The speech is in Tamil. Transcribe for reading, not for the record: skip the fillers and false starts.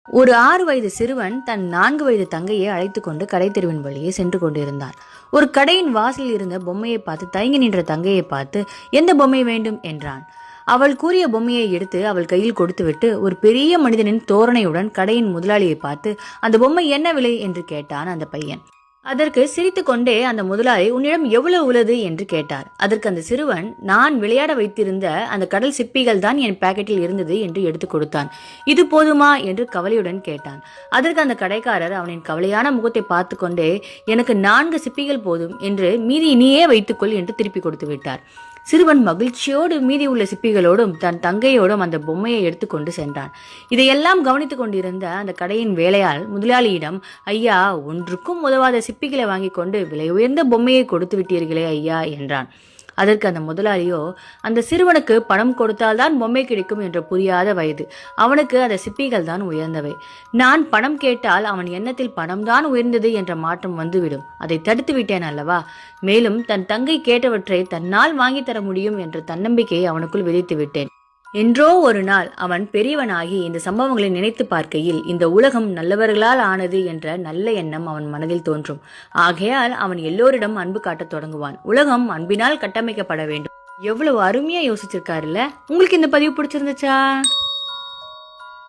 ஒரு 6 வயது சிறுவன் தன் 4 வயது தங்கையை அழைத்துக் கொண்டு கடை தெருவின் வழியே சென்று கொண்டிருந்தான். ஒரு கடையின் வாசலில் இருந்த பொம்மையை பார்த்து தயங்கி நின்ற தங்கையை பார்த்து, எந்த பொம்மை வேண்டும் என்றான். அவள் கூறிய பொம்மையை எடுத்து அவள் கையில் கொடுத்துவிட்டு ஒரு பெரிய மனிதனின் தோரணையுடன் கடையின் முதலாளியை பார்த்து, அந்த பொம்மை என்ன விலை என்று கேட்டான் அந்த பையன். அதற்கு சிரித்து கொண்டே அந்த முதலாளி, உன்னிடம் எவ்வளவு உள்ளது என்று கேட்டார். அதற்கு அந்த சிறுவன், நான் விளையாட வைத்திருந்த அந்த கடல் சிப்பிகள் தான் என் பாக்கெட்டில் இருந்தது என்று எடுத்து கொடுத்தான். இது போதுமா என்று கவலையுடன் கேட்டான். அதற்கு அந்த கடைக்காரர் அவனின் கவலையான முகத்தை பார்த்து கொண்டே, எனக்கு 4 சிப்பிகள் போதும் என்று மீதி நீயே வைத்துக்கொள் என்று திருப்பி கொடுத்து விட்டார். சிறுவன் மகிழ்ச்சியோடு மீதி உள்ள சிப்பிகளோடும் தன் தங்கையோடும் அந்த பொம்மையை எடுத்துக்கொண்டு சென்றான். இதையெல்லாம் கவனித்துக் கொண்டிருந்த அந்த கடையின் வேலையால் முதலாளியிடம், ஐயா, ஒன்றுக்கும் உதவாத சிப்பிகளை வாங்கி கொண்டு விலை உயர்ந்த பொம்மையை கொடுத்து விட்டீர்களே ஐயா என்றான். அதற்கு அந்த முதலாளியோ, அந்த சிறுவனுக்கு பணம் கொடுத்தால்தான் பொம்மை கிடைக்கும் என்ற புரியாத வயது. அவனுக்கு அந்த சிப்பிகள் தான் உயர்ந்தவை. நான் பணம் கேட்டால் அவன் எண்ணத்தில் பணம்தான் உயர்ந்தது என்ற மாற்றம் வந்துவிடும். அதை தடுத்து விட்டேன் அல்லவா. மேலும் தன் தங்கை கேட்டவற்றை தன்னால் வாங்கி தர முடியும் என்ற தன்னம்பிக்கையை அவனுக்குள் விதைத்து விட்டேன். என்றோ ஒரு நாள் அவன் பெரியவனாகி இந்த சம்பவங்களை நினைத்து பார்க்கையில் இந்த உலகம் நல்லவர்களால் ஆனது என்ற நல்ல எண்ணம் அவன் மனதில் தோன்றும். ஆகையால் அவன் எல்லோரிடம் அன்பு காட்டத் தொடங்குவான். உலகம் அன்பினால் கட்டமைக்கப்பட வேண்டும். எவ்வளவு அருமையா யோசிச்சிருக்காருல்ல. உங்களுக்கு இந்த பதிவு பிடிச்சிருந்துச்சா?